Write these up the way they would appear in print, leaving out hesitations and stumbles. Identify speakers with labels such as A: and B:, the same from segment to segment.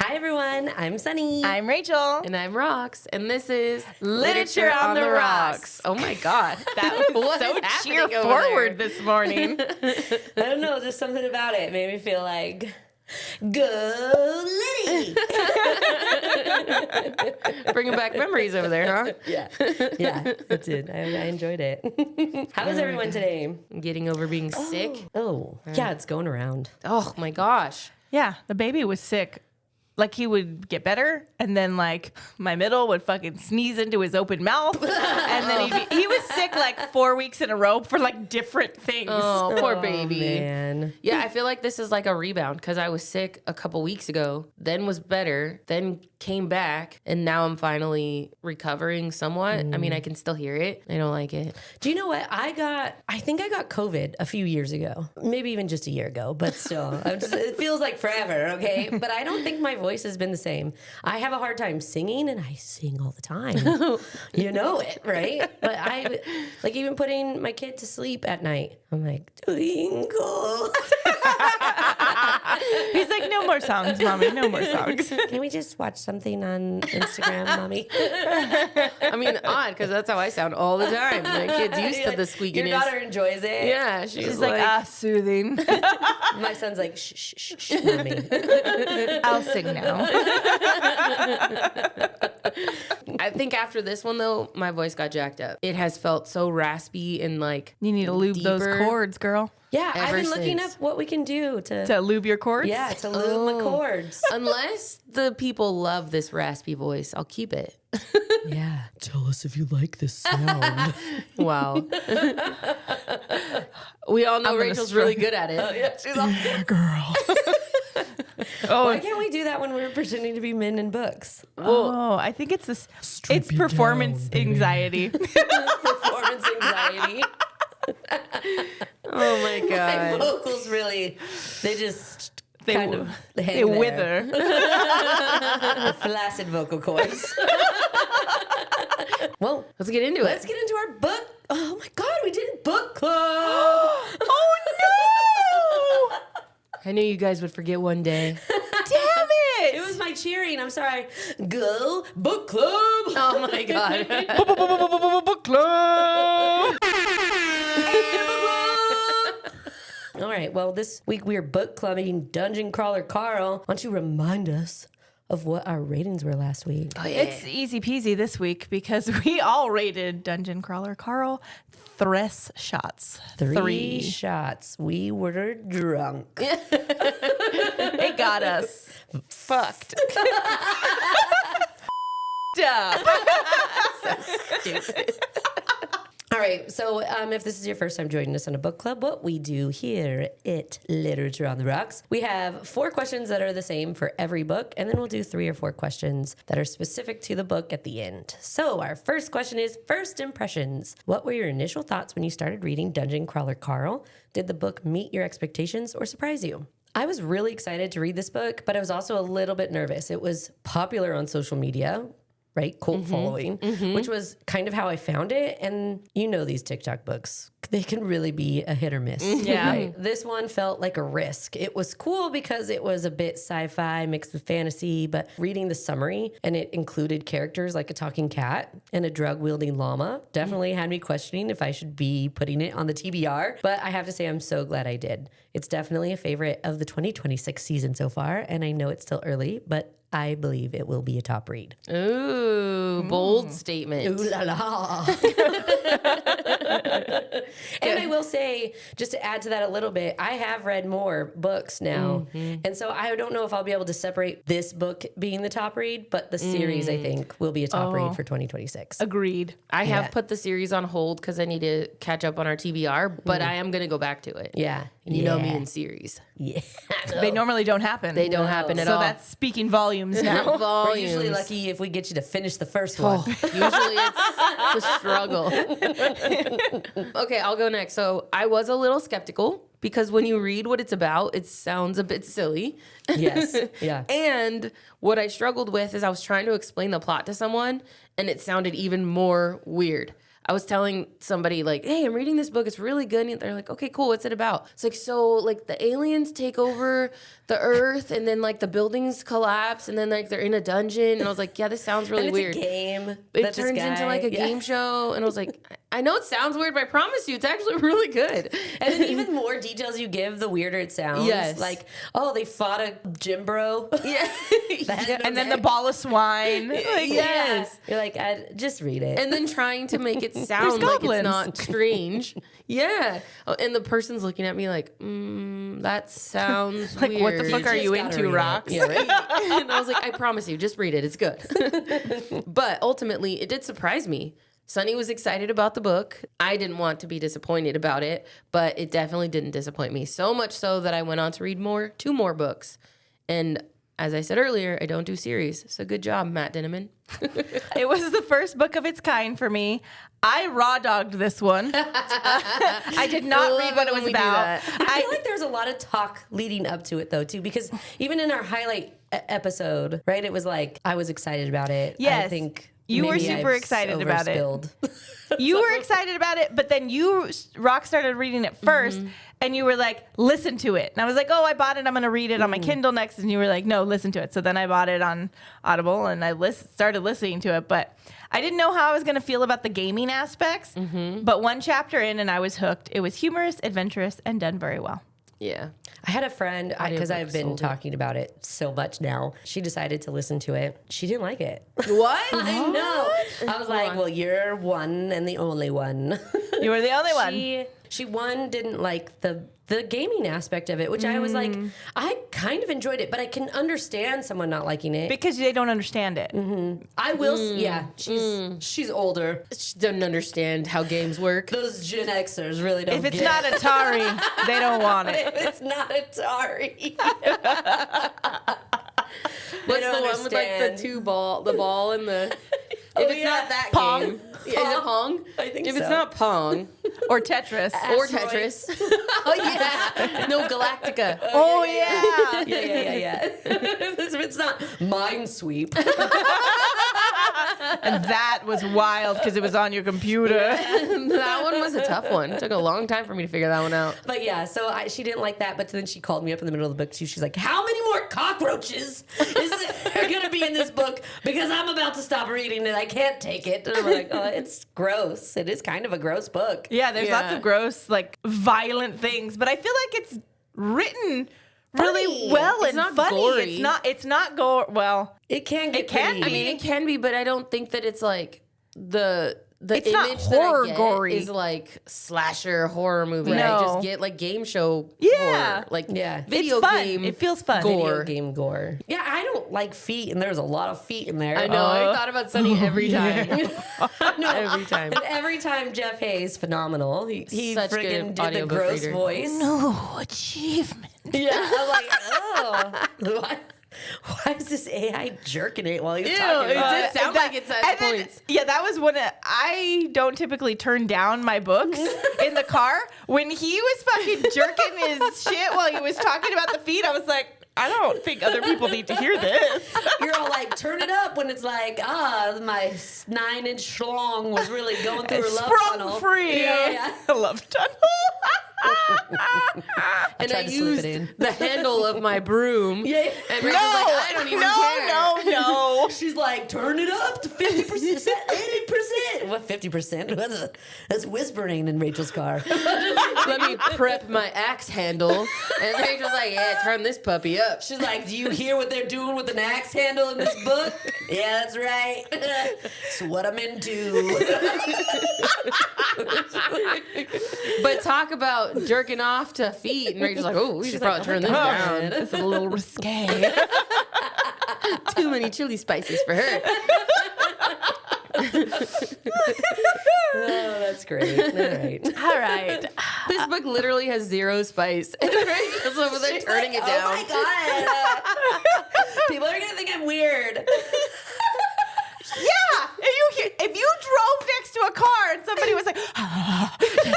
A: Hi, everyone. I'm Sunny.
B: I'm Rachel.
C: And I'm Rox. And this is
B: Literature on the Rocks.
C: Oh my God.
B: That was so cheer forward this morning.
A: I don't know, just something about it made me feel like, go Liddy.
C: Bringing back memories over there, huh?
A: Yeah, it did. I enjoyed it. How is everyone today?
C: Getting over being sick.
A: Oh, yeah, it's going around.
C: Oh my gosh.
B: Yeah, the baby was sick. Like, he would get better, and then, like, my middle would fucking sneeze into his open mouth. And then he was sick, like, 4 weeks in a row for, like, different things.
C: Oh, poor baby.
A: Man.
C: Yeah, I feel like this is like a rebound because I was sick a couple weeks ago, then was better, then came back, and now I'm finally recovering somewhat. I mean, I can still hear it. I don't like it.
A: Do you know what? I think I got COVID a few years ago. Maybe even just a year ago, but still. It feels like forever, okay? But I don't think my voice has been the same. I have a hard time singing, and I sing all the time. You know it, right? But I, like, even putting my kid to sleep at night, I'm like, twinkle.
B: He's like, no more songs, Mommy, no more songs.
A: Can we just watch something on Instagram, Mommy?
C: I mean, odd because that's how I sound all the time. My kid's used to the squeakiness.
A: Your daughter enjoys it?
C: Yeah, she's
B: Like, soothing.
A: My son's like, shh, shh, shh, shh, Mommy.
B: I'll sing now.
C: I think after this one, though, my voice got jacked up. It has felt so raspy and, like,
B: You need to lube those
C: deeper.
B: cords, girl.
A: Yeah, I've
C: Ever
A: been looking
C: since.
A: up what we can do to
B: To lube your cords?
A: yeah, to lube the cords.
C: Unless the people love this raspy voice, I'll keep it.
A: Yeah. Tell us if you like this sound.
C: Wow. We all know
B: gonna
C: Rachel's really good at it.
A: Yeah, she's all,
B: Yeah, girl.
A: why can't we do that when we're pretending to be men in books?
B: Oh, I think it's this. It's
A: you
B: performance
A: down, baby.
B: anxiety.
A: Performance anxiety.
C: Oh my
A: My
C: God.
A: vocals really, they just
B: They
A: kind
B: w-
A: of hang
B: They
A: there.
B: wither.
A: The flaccid vocal cords. Well,
C: Let's get into
A: let's
C: it.
A: get into our book. Oh my God, we did book club.
B: Oh no!
C: I knew you guys would forget one day.
B: Damn it!
A: It was my cheering. I'm sorry. Go book club.
C: Oh my God.
B: Book club.
A: All right. Well, this week we are book clubbing Dungeon Crawler Carl. Why don't you remind us of what our ratings were last week?
C: Oh, yeah.
B: It's easy peasy this week because we all rated Dungeon Crawler Carl 3 shots.
A: Three shots. We were drunk.
B: It got us fucked. Up.
A: Stupid. All right, so if this is your first time joining us on a book club, what we do here at Literature on the Rocks, we have 4 questions that are the same for every book, and then we'll do 3 or 4 questions that are specific to the book at the end. So our first question is first impressions. What were your initial thoughts when you started reading Dungeon Crawler Carl? Did the book meet your expectations or surprise you? I was really excited to read this book, but I was also a little bit nervous. It was popular on social media, right? Cult following, which was kind of how I found it. And you know these TikTok books, they can really be a hit or miss.
B: Yeah.
A: Right? This one felt like a risk. It was cool because it was a bit sci-fi mixed with fantasy, but reading the summary and it included characters like a talking cat and a drug-wielding llama definitely had me questioning if I should be putting it on the TBR. But I have to say I'm so glad I did. It's definitely a favorite of the 2026 season so far, and I know it's still early, but I believe it will be a top read.
C: Ooh, bold statement.
A: Ooh la la. And I will say, just to add to that a little bit, I have read more books now. And so I don't know if I'll be able to separate this book being the top read, but the series, I think, will be a top read for 2026.
B: Agreed.
C: I have
A: Yeah.
C: put the series on hold because I need to catch up on our TBR, but I am going to go back to it.
A: Yeah.
C: You know me in series.
A: Yeah.
B: They normally don't happen.
C: They don't happen at
B: so
C: all.
B: that's speaking volumes now.
A: We're usually lucky if we get you to finish the first one.
C: Usually it's a struggle. Okay, I'll go next. So I was a little skeptical because when you read what it's about, it sounds a bit silly.
A: Yes. Yeah.
C: And what I struggled with is I was trying to explain the plot to someone and it sounded even more weird. I was telling somebody like, hey, I'm reading this book. It's really good. And they're like, okay, cool. What's it about? It's like, so like the aliens take over the earth and then like the buildings collapse and then like they're in a dungeon. And I was like, yeah, this sounds really
A: And it's
C: weird.
A: a game.
C: It turns into like a game show. And I was like, I know it sounds weird, but I promise you, it's actually really good.
A: And then even more details you give, the weirder it sounds.
C: Yes.
A: Like, oh, they fought a gym bro.
C: Yeah.
B: And then the ball of swine. Like,
C: Yes.
A: You're like, just read it.
C: And then trying to make it sound like
B: goblins.
C: it's not strange. Yeah. Oh, and the person's looking at me like, that sounds
B: Like,
C: weird.
B: what the fuck are
A: just
B: you
A: gotta
B: into,
A: read it.
B: rocks?
A: Yeah, right?
C: And I was like, I promise you, just read it. It's good. But ultimately, it did surprise me. Sunny was excited about the book. I didn't want to be disappointed about it, but it definitely didn't disappoint me. So much so that I went on to read two more books. And as I said earlier, I don't do series. So good job, Matt Dinniman.
B: It was the first book of its kind for me. I raw dogged this one. I did not read what it was about.
A: I feel like there's a lot of talk leading up to it, though, too, because even in our highlight episode, right, it was like, I was excited about it.
B: Yes.
A: I think
B: You were
A: maybe
B: super
A: I've
B: excited about it.
A: overspilled.
B: You were excited about it, but then Rock started reading it 1st, and you were like, listen to it. And I was like, oh, I bought it. I'm going to read it on my Kindle next. And you were like, no, listen to it. So then I bought it on Audible, and I started listening to it. But I didn't know how I was going to feel about the gaming aspects. But one chapter in, and I was hooked. It was humorous, adventurous, and done very well.
C: Yeah.
A: I had a friend, because I've
C: Audiobooks
A: been
C: sold it.
A: talking about it so much now. She decided to listen to it. She didn't like it.
C: What?
A: I know. I was like, well, you're one and the only one.
B: You were the only one.
A: She didn't like the gaming aspect of it, which I was like, I kind of enjoyed it, but I can understand someone not liking it.
B: Because they don't understand it.
A: I will, yeah, she's older.
C: She doesn't understand how games work.
A: Those Gen Xers really don't
B: If it's
A: get
B: not Atari, they don't want it.
A: If it's not Atari.
C: What's
A: don't
C: the one with like
A: understand.
C: the ball and the... If it's not that
B: Pong.
C: game. Is it Pong?
A: I think
C: If
A: so.
C: it's not Pong
B: Or Tetris.
C: or
A: Asteroid.
C: Tetris. Oh, yeah. No, Galactica.
B: Oh, yeah.
A: Yeah. If it's not Minesweep.
B: And that was wild because it was on your computer.
C: That one was a tough one. It took a long time for me to figure that one out.
A: But yeah, so she didn't like that. But then she called me up in the middle of the book too. She's like, "How many more cockroaches are going to be in this book? Because I'm about to stop reading it. I can't take it." And I'm like, "Oh, it's gross. It is kind of a gross book."
B: Yeah, there's lots
C: Yeah.
B: of gross, like violent things, but I feel like it's written really
A: Funny.
B: well
C: It's
B: and
C: not
B: funny.
C: gory.
B: It's not gore. Well,
A: It can get
B: It can
A: pretty.
C: I mean, it can be, but I don't think that it's like the
B: It's
C: image
B: not
C: that I
B: horror
C: get
B: gory.
C: is like slasher horror movie.
B: No.
C: I just get like game show
B: Yeah.
C: horror. Like
A: Yeah.
C: video
B: it's fun.
C: game.
B: It feels fun.
C: gore.
A: Video game gore. Yeah, I don't like feet, and there's a lot of feet in there.
C: I know. I thought about Sunny every time. Every time.
A: And every time Jeff Hayes, phenomenal. He
C: Such good
A: friggin' did the
C: audiobook
A: gross
C: reader.
A: voice.
B: No achievement.
A: Yeah, I'm like, oh, why is this AI jerking it while he's talking
C: it
A: about
C: did
A: it?
C: sound like it's at
B: and then-
C: points.
B: yeah, that was when I don't typically turn down my books in the car. When he was fucking jerking his shit while he was talking about the feet, I was like, I don't think other people need to hear this.
A: You're all like, turn it up when it's like, my 9-inch schlong was really going through her love
B: Sprung
A: tunnel.
B: free.
A: Yeah.
B: Love tunnel.
C: And
A: tried
C: I
A: to slip
C: used
A: it in.
C: the handle of my broom.
A: Yeah.
C: And Rachel's like, I don't even care.
B: No.
A: She's like, turn it up to 50%, 80%. What 50%? That's whispering in Rachel's car.
C: Let me prep my axe handle. And Rachel's like, yeah, turn this puppy up.
A: She's like, do you hear what they're doing with an axe handle in this book? Yeah, that's right. It's what I'm into.
C: But talk about jerking off to feet. And Rachel's like, oh, we should probably turn this down.
B: It's a little risque.
C: Too many chili spices for her.
A: Oh, that's great. All right.
B: All right.
C: This book literally has 0 spice. And Rachel's over there
A: She's
C: turning
A: like,
C: it down.
A: Oh my God. People are going to think I'm weird.
B: Yeah, if you drove next to a car and somebody was like, "Get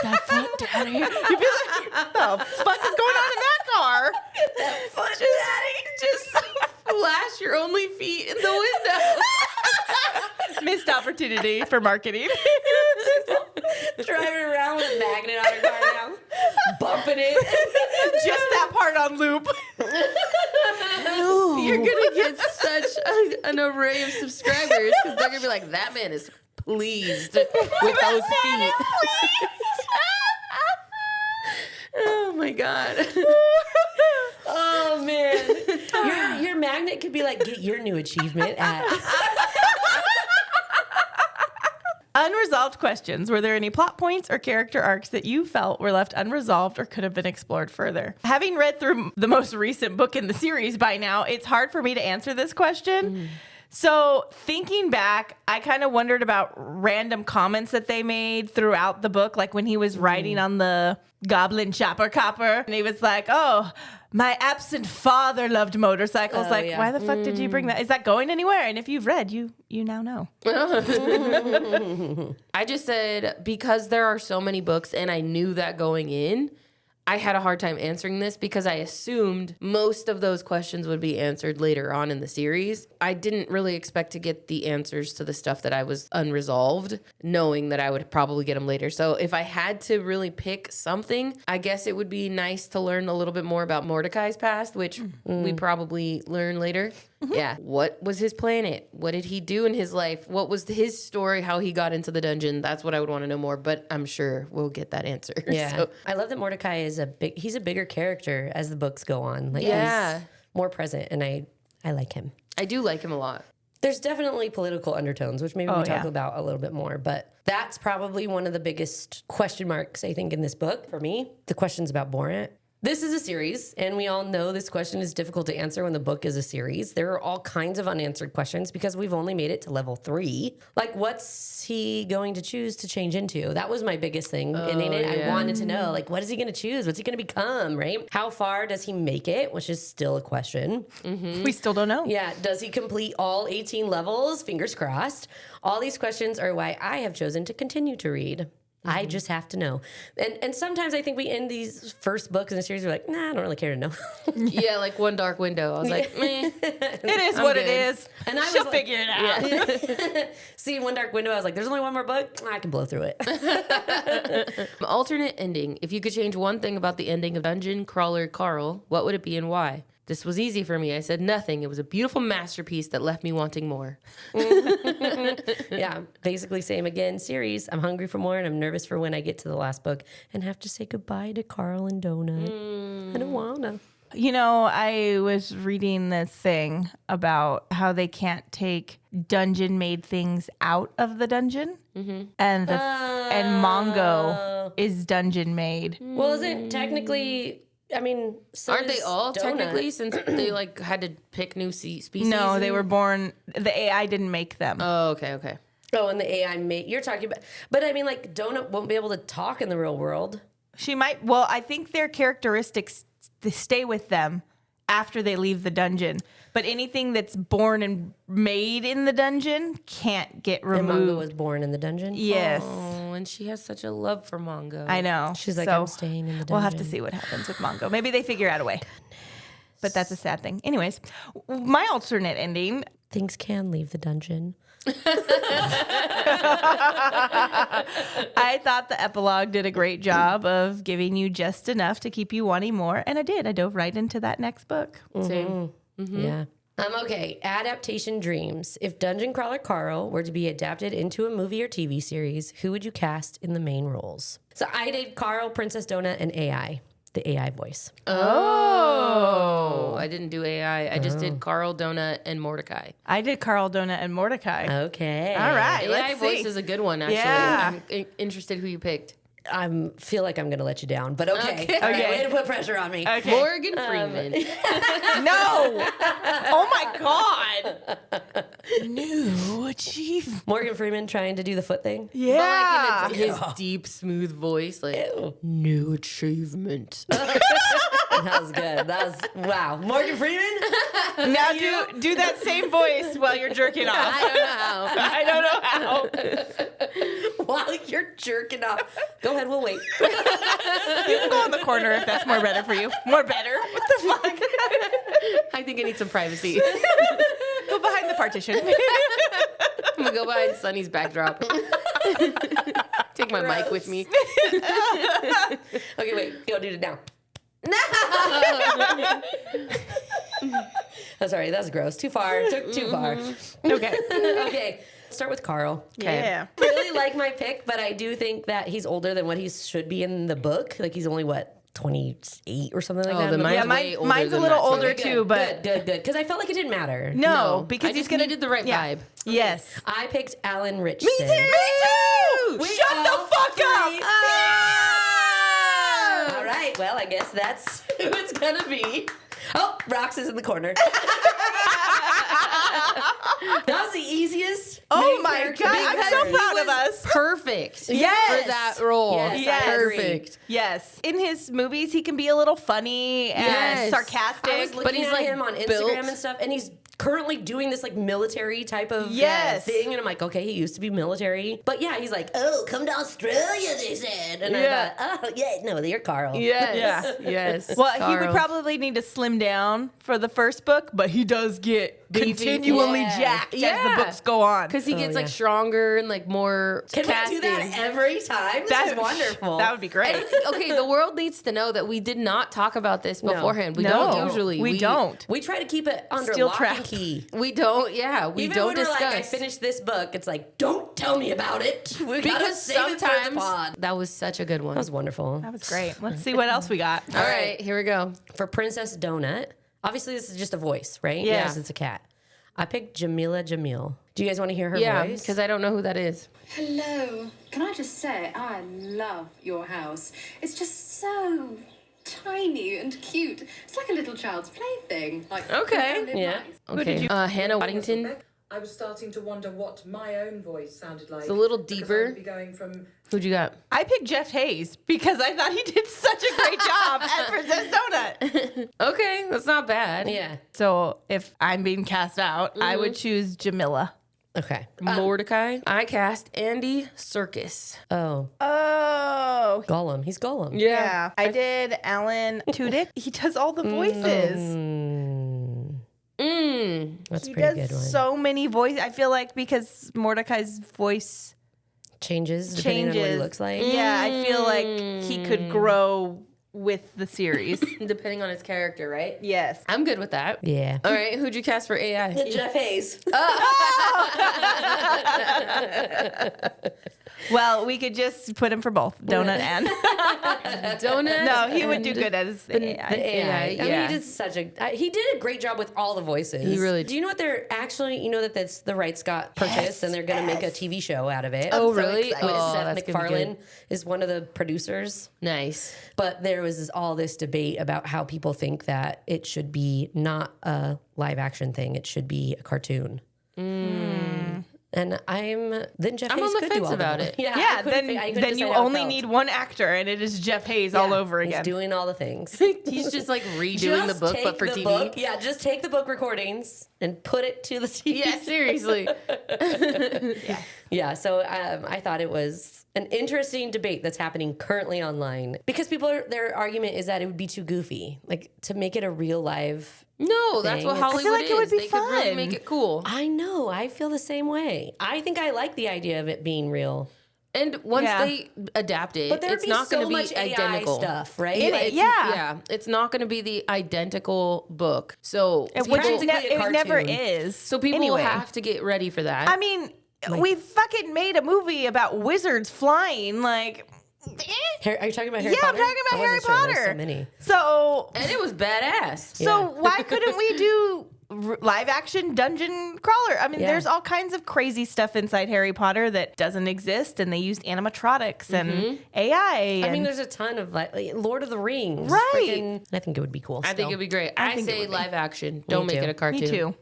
B: that foot, daddy," you'd be like, "What the fuck is going on in that car?"
C: Just flash your only feet in the window.
B: Missed opportunity for marketing.
A: Driving around with a magnet on her car now, bumping it.
B: Just that part on loop.
C: You're gonna get such an array of subscribers because they're gonna be like, that man is pleased with those feet. Oh my god.
A: Oh man, your magnet could be like, get your new achievement at.
B: Unresolved questions. Were there any plot points or character arcs that you felt were left unresolved or could have been explored further? Having read through the most recent book in the series by now, it's hard for me to answer this question. So thinking back, I kind of wondered about random comments that they made throughout the book, like when he was riding on the goblin chopper copper, and he was like, oh, my absent father loved motorcycles. Why the fuck did you bring that? Is that going anywhere? And if you've read, you now know.
C: I just said, because there are so many books and I knew that going in, I had a hard time answering this because I assumed most of those questions would be answered later on in the series. I didn't really expect to get the answers to the stuff that I was unresolved, knowing that I would probably get them later. So if I had to really pick something, I guess it would be nice to learn a little bit more about Mordecai's past, which we probably learn later. Yeah. What was his planet? What did he do in his life? What was his story, how he got into the dungeon? That's what I would want to know more, but I'm sure we'll get that answer.
A: Yeah.
C: So,
A: I love that Mordecai is he's a bigger character as the books go on. Like
C: Yeah.
A: he's more present, and I like him.
C: I do like him a lot.
A: There's definitely political undertones, which maybe we talk
B: yeah.
A: about a little bit more, but that's probably one of the biggest question marks, I think, in this book for me. The questions about Borat. This is a series, and we all know this question is difficult to answer when the book is a series. There are all kinds of unanswered questions because we've only made it to level 3. Like, what's he going to choose to change into? That was my biggest thing. I wanted to know, like, what is he going to choose? What's he going to become, right? How far does he make it, which is still a question.
B: We still don't know.
A: Yeah, does he complete all 18 levels? Fingers crossed. All these questions are why I have chosen to continue to read. I just have to know. And sometimes I think we end these first books in the series, we're like, nah, I don't really care to know.
C: Yeah, like One Dark Window. I was like, meh.
B: It is what it is.
A: And I
B: She'll
A: was
B: figure it out.
A: See, One Dark Window, I was like, there's only one more book. I can blow through it.
C: Alternate ending. If you could change one thing about the ending of Dungeon Crawler Carl, what would it be and why? This was easy for me. I said nothing. It was a beautiful masterpiece that left me wanting more.
A: Yeah, basically same again series. I'm hungry for more, and I'm nervous for when I get to the last book and have to say goodbye to Carl and Donut. I don't wanna.
B: You know, I was reading this thing about how they can't take dungeon-made things out of the dungeon, and Mongo is dungeon-made.
A: Well, isn't technically... I mean, so
C: Aren't they
A: is
C: all
A: Donut.
C: technically, since they like had to pick new species?
B: No, they were born. The AI didn't make them.
C: Oh, okay.
A: Oh, and the AI mate you're talking about. But I mean, like, Donut won't be able to talk in the real world.
B: She might. Well, I think their characteristics stay with them after they leave the dungeon. But anything that's born and made in the dungeon can't get
A: And
B: removed.
A: Mongo was born in the dungeon.
B: Yes.
C: Oh, and she has such a love for Mongo.
B: I know.
A: She's like,
B: So
A: I'm staying in the
B: We'll have to
A: dungeon.
B: see what happens with Mongo. Maybe they figure out a way. But that's a sad thing. Anyways, my alternate ending.
A: Things can leave the dungeon.
B: I thought the epilogue did a great job of giving you just enough to keep you wanting more. And I did. I dove right into that next book.
C: Same.
A: Yeah. Okay, adaptation dreams. If Dungeon Crawler Carl were to be adapted into a movie or TV series, who would you cast in the main roles? So I did Carl, Princess Donut, and AI, the AI voice.
C: Oh, I didn't do AI. I just did Carl, Donut, and Mordecai.
B: I did Carl, Donut, and Mordecai.
A: Okay.
B: All right.
C: AI
B: Let's
C: voice
B: see.
C: is a good one, actually.
B: Yeah.
C: I'm interested who you picked.
A: I feel like I'm going to let you down, but okay.
C: Okay.
A: All right,
B: Okay.
A: way to put pressure on me.
B: Okay.
C: Morgan Freeman.
B: No. Oh my God. New achievement.
A: Morgan Freeman trying to do the foot thing.
B: Yeah.
C: But like in his deep, smooth voice, like,
A: Ew.
C: new achievement.
A: That was good. That was, wow. Morgan Freeman?
B: Now do that same voice while you're jerking off.
C: I don't know how.
B: I don't know how.
A: While you're jerking off. Go ahead, we'll wait.
B: You can go in the corner if that's more better for you. More better? What the fuck?
C: I think I need some privacy.
B: Go behind the partition.
C: I'm gonna go behind Sunny's backdrop. Take my mic with me.
A: Okay, wait. Go do it now. Oh, sorry, that's gross. Too far. Took too far.
B: Okay.
A: Okay, start with Carl.
B: Yeah.
A: Really like my pick, but I do think that he's older than what he should be in the book. Like he's only what, 28 or something like that.
C: then
A: in the
C: mine's
A: book?
C: way older
B: mine's a
C: than
B: little
C: that, too.
B: older
A: Good,
B: too, but
A: good. Because I felt like it didn't matter.
B: no, because
C: I
B: he's
C: just
B: gonna
C: needed the right vibe.
B: Yes.
A: I picked Alan Richson.
B: Me too.
A: We
B: Shut the
A: all
B: fuck up.
A: three. All right. Well, I guess that's who it's gonna be. Oh, Rox is in the corner. That was the easiest.
B: Oh
A: main
B: my
A: character
B: God,
A: we've
B: I'm
A: ever
B: so
A: seen.
B: proud of us.
C: Perfect.
B: Yes.
C: For that role.
A: Yes, I agree.
C: Perfect.
B: Yes. In his movies, he can be a little funny and
C: Yes.
B: sarcastic.
A: I was looking
C: But he's,
A: at
C: like,
A: him on Instagram
C: built.
A: and stuff, and he's currently doing this like military type of
B: Yes.
A: thing, and I'm like, okay, he used to be military, but yeah, he's like, oh, come to Australia, they said, and
B: Yeah.
A: I thought, oh yeah, no, you're Carl.
C: Yes.
B: Yeah.
C: Yes.
B: Well, he would
C: Carl.
B: probably need to slim down for the first book, but he does get continually
A: Yeah.
B: jacked as
C: Yeah.
B: the books go on.
C: Because he gets like
A: yeah.
C: stronger and like more
A: Can
C: casting.
A: we do that every time? This is wonderful.
B: That would be great.
C: Okay, the world needs to know that we did not talk about this beforehand. We
B: No,
C: don't usually.
B: We don't.
A: We try to keep it under
B: Steel
A: lock
B: trap.
A: and key.
C: We don't. Yeah, we
A: Even
C: don't
A: when
C: discuss.
A: we're like, I finished this book, it's like, don't tell me about it. We gotta
C: because
A: save it for the
C: sometimes
A: pod.
C: that was such a good one.
A: That was wonderful.
B: That was great. Let's see what else we got.
C: All right, here we go.
A: For Princess Donut, obviously this is just a voice, right?
B: Yeah.
A: Because it's a cat. I picked Jamila Jamil. Do you guys want to hear her
C: Yeah,
A: voice?
C: because I don't know who that is.
D: Hello. Can I just say, I love your house. It's just so tiny and cute. It's like a little child's plaything. Like,
C: Okay,
D: you can live
A: yeah.
D: nice.
C: Okay, Hannah Waddington.
E: I was starting to wonder what my own voice sounded like.
C: It's a little
E: because
C: deeper.
E: I'd be going from
C: Who'd you got?
B: I picked Jeff Hayes because I thought he did such a great job as Princess Donut.
C: Okay, that's not bad.
A: Yeah.
B: So if I'm being cast out, I would choose Jamila.
A: Okay.
C: Mordecai. I cast Andy Serkis.
A: Oh,
B: Oh.
A: Gollum. He's Gollum.
B: Yeah. I did Alan Tudyk. He does all the voices.
A: That's a
B: He
A: pretty
B: does
A: good one.
B: so many voices. I feel like because Mordecai's voice
A: Changes depending on what he
B: changes.
A: looks like.
B: Yeah, I feel like he could grow with the series.
C: Depending on his character, right?
B: Yes.
C: I'm good with that.
A: Yeah.
C: All right, who'd you cast for AI?
A: Jeff Hayes.
B: Well, we could just put him for both Donut and.
C: Donut.
B: No, he would do good as the AI.
A: The AI. I mean,
C: yeah.
A: he did he did a great job with all the voices.
C: He really did.
A: Do you know what they're actually? You know that that's the rights got purchased, and they're going to make a TV show out of it.
C: Oh,
A: I'm so
C: really?
A: excited.
C: Oh,
A: Seth
C: that's gonna be
A: MacFarlane is one of the producers.
C: Nice.
A: But there was all this debate about how people think that it should be not a live action thing; it should be a cartoon. And then Jeff
C: I'm
A: Hayes
C: on the
A: could do
C: fence
A: all
C: about
A: the
C: it.
A: Yeah,
B: Yeah,
A: I couldn't
B: then
A: decide
B: you
A: how it
B: only
A: felt.
B: need one actor, and it is Jeff Hayes all
A: Yeah,
B: over again.
A: He's doing all the things.
C: He's just like redoing the book, but for TV.
A: Yeah, just take the book recordings and put it to the TV.
C: Yeah, seriously.
A: Yeah, so I thought it was an interesting debate that's happening currently online because their argument is that it would be too goofy, like to make it a real live.
C: No, that's what
A: Thing. I feel
C: Hollywood
B: like it would
C: is.
B: be
C: They could really
B: fun.
C: make it cool.
A: I know, I feel the same way. I think I like the idea of it being real,
C: And once
B: Yeah.
C: they adapt it,
A: but there'd
C: it's
A: be
C: not
A: so
C: going to
A: much
C: be
A: AI
C: identical
A: stuff, right?
B: In it,
A: Like,
B: yeah.
C: It's not going to be the identical book. So
B: Which
A: practically a
B: it never
A: cartoon.
B: is.
C: so people
B: anyway.
C: have to get ready for that.
B: I mean, we fucking made a movie about wizards flying. Like,
A: Are you talking about Harry
B: yeah,
A: Potter?
B: I'm talking about
A: I
B: Harry
A: wasn't sure. There's
B: Potter.
A: so many.
B: So,
C: and it was badass.
B: so why couldn't we do live action dungeon crawler? I mean,
A: Yeah.
B: there's all kinds of crazy stuff inside Harry Potter that doesn't exist, and they used animatronics and AI.
A: I mean,
B: and-
A: there's a ton of like Lord of the Rings.
B: Right.
A: Freaking- I think it would be cool.
C: I think
A: still.
C: it'd be great.
B: I
C: I
B: think it
C: say
B: would be.
C: live action. Don't make
A: too.
C: it a cartoon.
B: Me too.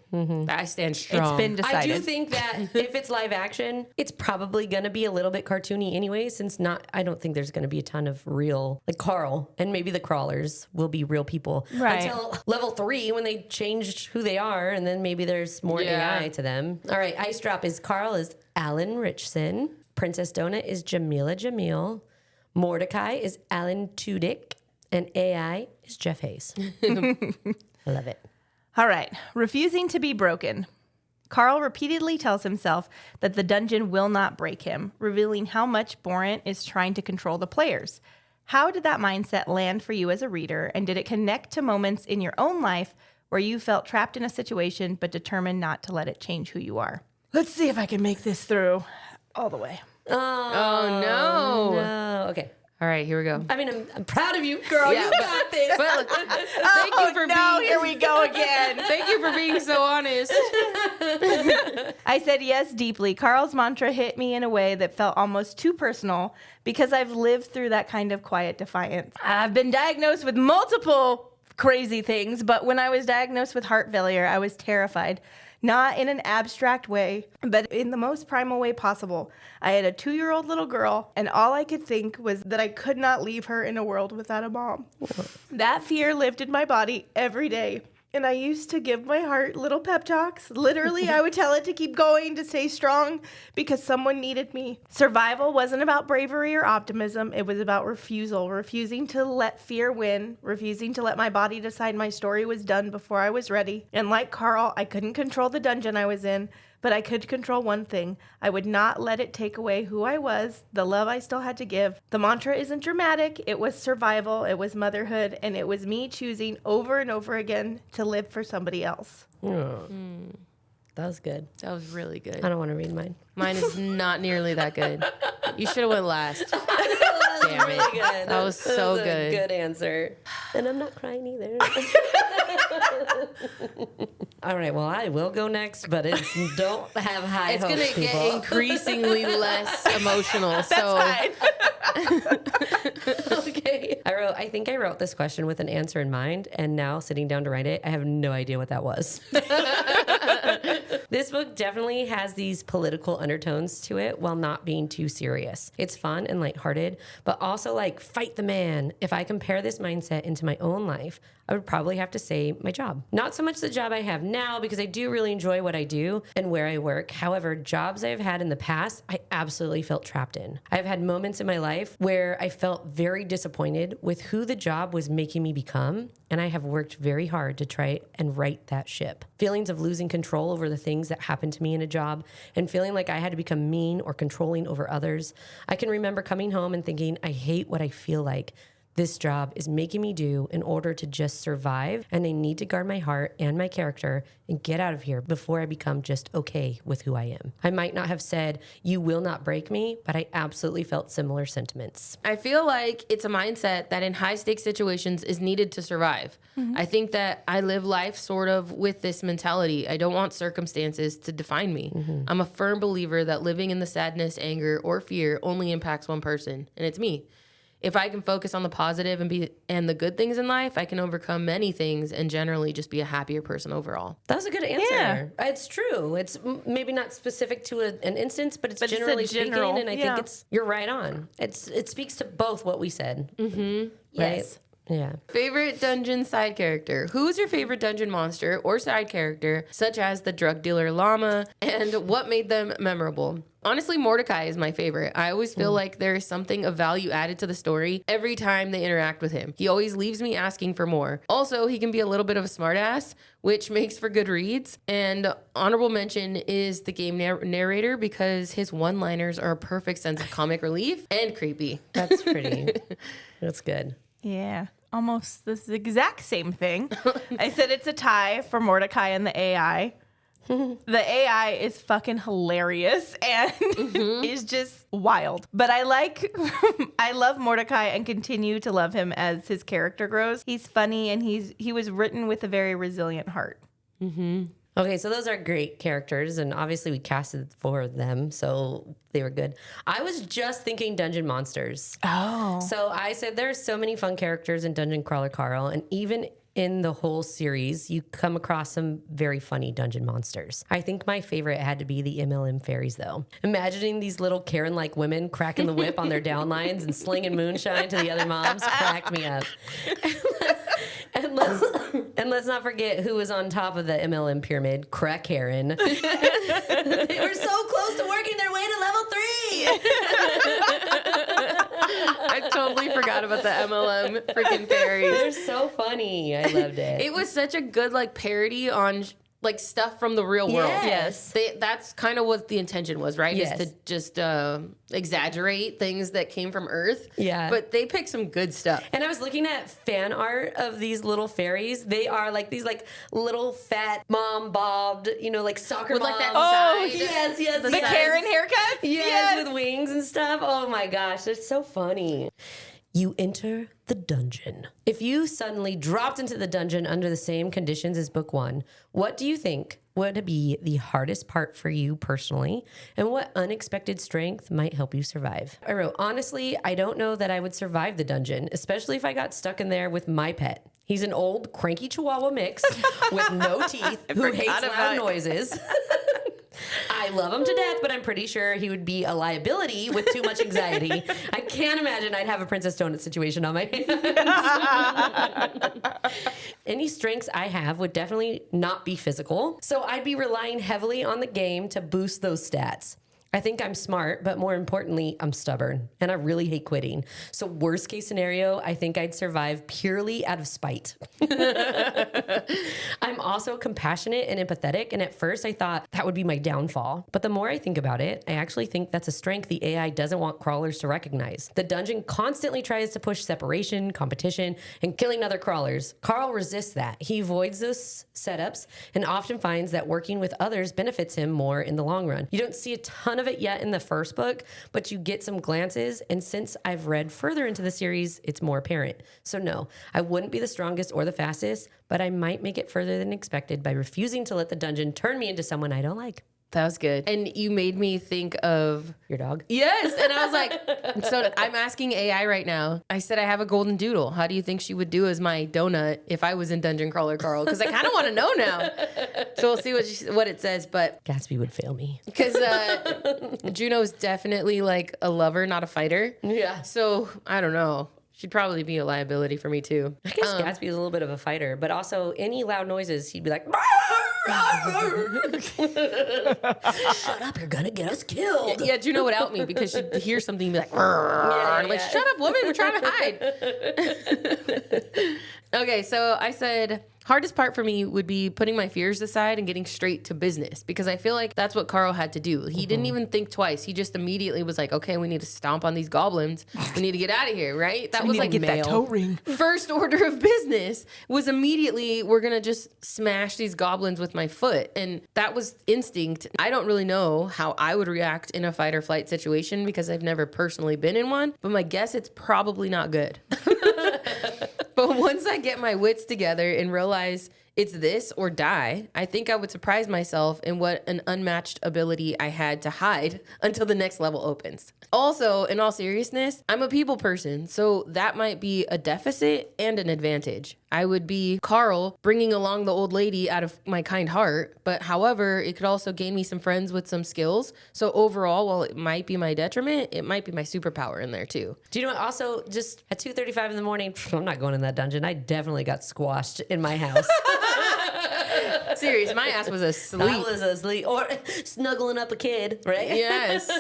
C: I stand strong.
B: It's been decided.
A: I do think that if it's live action, it's probably going to be a little bit cartoony anyway, since I don't think there's going to be a ton of real, like Carl and maybe the crawlers will be real people
B: Right.
A: until level 3 when they change who they are, and then maybe there's more
C: Yeah.
A: AI to them. All right, Ice Drop is Carl is Alan Richson, Princess Donut is Jamila Jamil, Mordecai is Alan Tudyk, and AI is Jeff Hayes. I love it.
B: All right. Refusing to be broken. Carl repeatedly tells himself that the dungeon will not break him, revealing how much Borant is trying to control the players. How did that mindset land for you as a reader, and did it connect to moments in your own life where you felt trapped in a situation but determined not to let it change who you are? Let's see if I can make this through all the way.
C: Oh, no.
A: No. Okay.
C: All right, here we go.
A: I mean, I'm proud of you, girl.
C: Yeah,
A: you got this.
C: But thank you for being
B: Here we go again.
C: Thank you for being so honest.
B: I said yes deeply. Carl's mantra hit me in a way that felt almost too personal because I've lived through that kind of quiet defiance. I've been diagnosed with multiple crazy things, but when I was diagnosed with heart failure, I was terrified. Not in an abstract way, but in the most primal way possible. I had a 2-year-old little girl, and all I could think was that I could not leave her in a world without a mom. That fear lived in my body every day. And I used to give my heart little pep talks. Literally, I would tell it to keep going, to stay strong, because someone needed me. Survival wasn't about bravery or optimism. It was about refusing to let fear win, refusing to let my body decide my story was done before I was ready. And like Carl, I couldn't control the dungeon I was in, but I could control one thing. I would not let it take away who I was, the love I still had to give. The mantra isn't dramatic. It was survival. It was motherhood. And it was me choosing over and over again to live for somebody else.
A: That was good.
C: That was really good.
A: I don't want to read mine.
C: Mine is not nearly that good. You should have went last.
A: That was
C: Damn it.
A: really good.
C: That was so
A: a
C: good.
A: Good answer. And I'm not crying either. All right, well, I will go next, but don't have high
C: It's
A: hopes,
C: going to get
A: people.
C: increasingly less emotional. So
A: Okay. I think I wrote this question with an answer in mind, and now sitting down to write it, I have no idea what that was. This book definitely has these political undertones to it while not being too serious. It's fun and lighthearted, but also like fight the man. If I compare this mindset into my own life, I would probably have to say my job. Not so much the job I have now, because I do really enjoy what I do and where I work. However, jobs I've had in the past, I absolutely felt trapped in. I've had moments in my life where I felt very disappointed with who the job was making me become, and I have worked very hard to try and right that ship. Feelings of losing control over the things that happened to me in a job and feeling like I had to become mean or controlling over others. I can remember coming home and thinking, I hate what I feel like this job is making me do in order to just survive, and I need to guard my heart and my character and get out of here before I become just okay with who I am. I might not have said, you will not break me, but I absolutely felt similar sentiments.
C: I feel like it's a mindset that in high stakes situations is needed to survive. I think that I live life sort of with this mentality. I don't want circumstances to define me. I'm a firm believer that living in the sadness, anger, or fear only impacts one person, and it's me. If I can focus on the positive and the good things in life, I can overcome many things and generally just be a happier person overall.
A: That was a good answer.
B: Yeah.
A: It's true. It's maybe not specific to an instance, but it's generally
B: general,
A: speaking, and I think you're right on. It speaks to both what we said. Mm-hmm. Right?
B: Yes.
A: Yeah.
C: Favorite dungeon side character. Who is your favorite dungeon monster or side character, such as the drug dealer llama, and what made them memorable? Honestly, Mordecai is my favorite. I always feel like there is something of value added to the story every time they interact with him. He always leaves me asking for more. Also, he can be a little bit of a smartass, which makes for good reads. And honorable mention is the game narrator, because his one-liners are a perfect sense of comic relief and creepy.
A: That's pretty. That's good.
B: Yeah, almost this exact same thing. I said it's a tie for Mordecai and the AI. The AI is fucking hilarious and is just wild. But I love Mordecai and continue to love him as his character grows. He's funny and he was written with a very resilient heart.
A: Okay, so those are great characters, and obviously we casted for them, so they were good. I was just thinking dungeon monsters.
B: Oh.
A: So I said there's so many fun characters in Dungeon Crawler Carl, and even in the whole series, you come across some very funny dungeon monsters. I think my favorite had to be the MLM fairies, though. Imagining these little Karen-like women cracking the whip on their downlines and slinging moonshine to the other moms cracked me up. And let's not forget who was on top of the MLM pyramid, Crack Karen. They were so close to working their way to level 3.
C: I totally forgot about the MLM freaking fairies.
A: They're so funny. I loved it.
C: It was such a good like parody on like stuff from the real world.
A: Yes.
C: That's kind of what the intention was, right?
A: Yes.
C: Is to just exaggerate things that came from Earth.
A: Yeah.
C: But they picked some good stuff.
A: And I was looking at fan art of these little fairies. They are like these like little fat mom bobbed, like soccer
C: With like that
A: moms.
B: Oh,
C: side.
A: Yes,
B: The
A: yes.
B: Karen haircut?
A: Yes, with wings and stuff. Oh my gosh, it's so funny. You enter the dungeon. If you suddenly dropped into the dungeon under the same conditions as book 1, what do you think would be the hardest part for you personally? And what unexpected strength might help you survive? I wrote, honestly, I don't know that I would survive the dungeon, especially if I got stuck in there with my pet. He's an old, cranky Chihuahua mix with no teeth who hates loud noises. I love him to death, but I'm pretty sure he would be a liability with too much anxiety. I can't imagine I'd have a Princess Donut situation on my hands. Any strengths I have would definitely not be physical, so I'd be relying heavily on the game to boost those stats. I think I'm smart, but more importantly, I'm stubborn and I really hate quitting. So worst case scenario, I think I'd survive purely out of spite. I'm also compassionate and empathetic. And at first I thought that would be my downfall. But the more I think about it, I actually think that's a strength the AI doesn't want crawlers to recognize. The dungeon constantly tries to push separation, competition, and killing other crawlers. Carl resists that. He avoids those setups and often finds that working with others benefits him more in the long run. You don't see a ton of it yet in the first book, but you get some glances, and since I've read further into the series, it's more apparent. So no, I wouldn't be the strongest or the fastest, but I might make it further than expected by refusing to let the dungeon turn me into someone I don't like.
C: That was good. And you made me think of
A: Your dog?
C: yes. And I was like, so I'm asking AI right now. I said I have a golden doodle. How do you think she would do as my donut if I was in Dungeon Crawler Carl? Because I kind of want to know now. So we'll see what it says. But
A: Gatsby would fail me.
C: because Juno's definitely like a lover, not a fighter.
A: Yeah.
C: So I don't know. She'd probably be a liability for me too.
A: I guess Gatsby is a little bit of a fighter, but also any loud noises, he'd be like, shut up, you're gonna get us killed.
C: Yeah, Juno would out me because she'd hear something and be like,
A: Yeah,
C: like,
A: yeah.
C: shut up, woman, we're trying to hide. Okay, so I said, hardest part for me would be putting my fears aside and getting straight to business because I feel like that's what Carl had to do. He didn't even think twice. He just immediately was like, okay, we need to stomp on these goblins. We need to get out of here, right? That was like
B: toe ring.
C: first order of business was immediately we're gonna just smash these goblins with my foot, and that was instinct. I don't really know how I would react in a fight or flight situation because I've never personally been in one, but my guess it's probably not good. But once I get my wits together and realize it's this or die, I think I would surprise myself in what an unmatched ability I had to hide until the next level opens. Also, in all seriousness, I'm a people person, so that might be a deficit and an advantage. I would be Carl bringing along the old lady out of my kind heart, but however, it could also gain me some friends with some skills. So overall, while it might be my detriment, it might be my superpower in there too.
A: Do you know what? Also, just at 2:35 in the morning, I'm not going in that dungeon. I definitely got squashed in my house.
C: Serious, my ass was
A: I
C: asleep.
A: was asleep or snuggling up a kid, right?
C: Yes.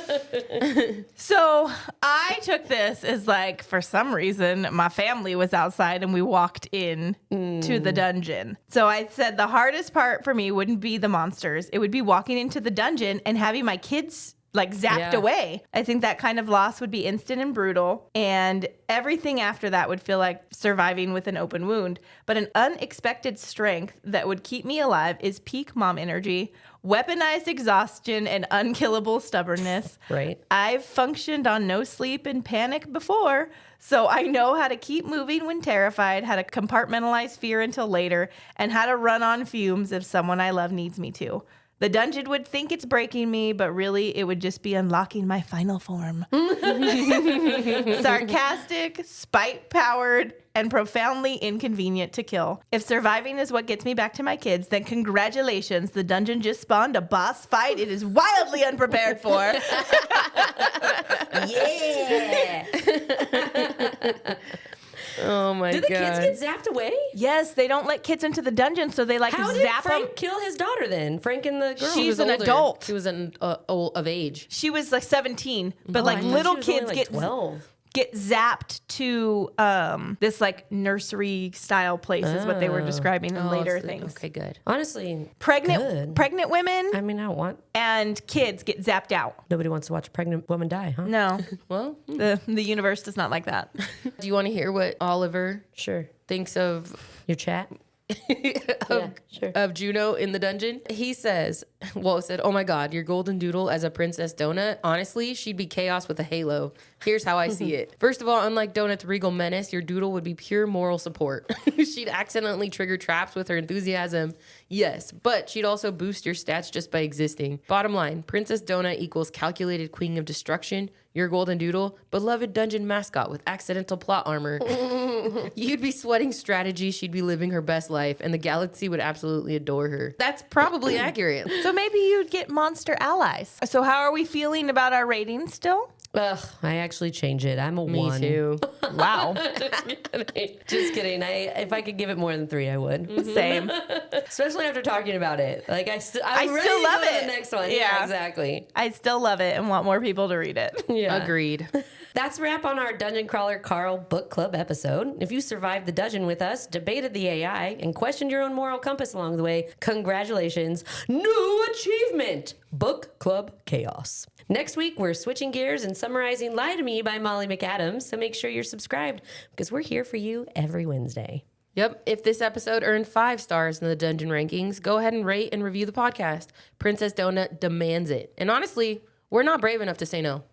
B: So I took this as like, for some reason, my family was outside and we walked in to the dungeon. So I said the hardest part for me wouldn't be the monsters. It would be walking into the dungeon and having my kids like zapped
A: Yeah.
B: away. I think that kind of loss would be instant and brutal. And everything after that would feel like surviving with an open wound. But an unexpected strength that would keep me alive is peak mom energy, weaponized exhaustion, and unkillable stubbornness.
A: Right.
B: I've functioned on no sleep and panic before, so I know how to keep moving when terrified, how to compartmentalize fear until later, and how to run on fumes if someone I love needs me to. The dungeon would think it's breaking me, but really it would just be unlocking my final form. Sarcastic, spite-powered, and profoundly inconvenient to kill. If surviving is what gets me back to my kids, then congratulations, the dungeon just spawned a boss fight it is wildly unprepared for.
A: Yeah.
C: Oh my
A: Did the
C: god.
A: kids get zapped away?
B: Yes, they don't let kids into the dungeon, so they like
A: How did
B: zap them.
A: Frank kill his daughter then? Frank and the girl.
B: She's
C: was
B: an
C: older.
B: adult.
C: She was old of age.
B: She was like 17, but
A: Oh,
B: like
A: I thought
B: little
A: she was only,
B: kids
A: like,
B: get
A: 12.
B: get zapped to this like nursery style place is what they were describing in later things.
C: Okay, good.
A: Honestly,
B: Pregnant women
A: I mean, I don't want.
B: and kids get zapped out.
A: Nobody wants to watch a pregnant woman die, huh?
B: No,
C: Well,
B: the universe does not like that.
C: do you want to hear what Oliver
A: Sure.
C: thinks of
A: Your chat? Yeah, sure.
C: of Juno in the dungeon? He says, well, it said, "Oh my God, your golden doodle as a Princess Donut. Honestly, she'd be chaos with a halo. Here's how I see it. First of all, unlike Donut's regal menace, your doodle would be pure moral support. She'd accidentally trigger traps with her enthusiasm. Yes, but she'd also boost your stats just by existing. Bottom line, Princess Donut equals calculated queen of destruction. Your golden doodle, beloved dungeon mascot with accidental plot armor. You'd be sweating strategy, she'd be living her best life, and the galaxy would absolutely adore her." That's probably accurate.
B: So maybe you'd get monster allies. So how are we feeling about our ratings still?
A: Ugh, I actually change it. I'm a
C: Me
A: 1.
C: too.
B: Wow.
A: Just kidding. If I could give it more than 3, I would.
B: Same.
A: Especially after talking about it. Like I still
B: I
A: ready
B: still
A: to
B: love
A: go to
B: it.
A: the next one.
B: Yeah.
A: Exactly.
B: I still love it and want more people to read it.
A: Yeah.
C: Agreed.
A: That's a wrap on our Dungeon Crawler Carl Book Club episode. If you survived the dungeon with us, debated the AI, and questioned your own moral compass along the way, congratulations. New achievement! Book Club Chaos. Next week, we're switching gears and summarizing Lie to Me by Molly McAdams, so make sure you're subscribed because we're here for you every Wednesday.
C: Yep. If this episode earned 5 stars in the dungeon rankings, go ahead and rate and review the podcast. Princess Donut demands it. And honestly, we're not brave enough to say no.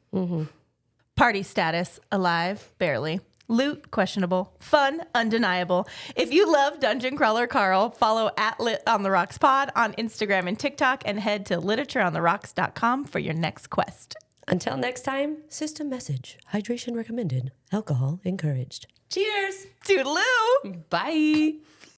B: Party status, alive, barely. Loot, questionable. Fun, undeniable. If you love Dungeon Crawler Carl, follow @LitOnTheRocksPod on Instagram and TikTok and head to literatureontherocks.com for your next quest.
A: Until next time, system message. Hydration recommended. Alcohol encouraged. Cheers!
B: Toodaloo!
C: Bye.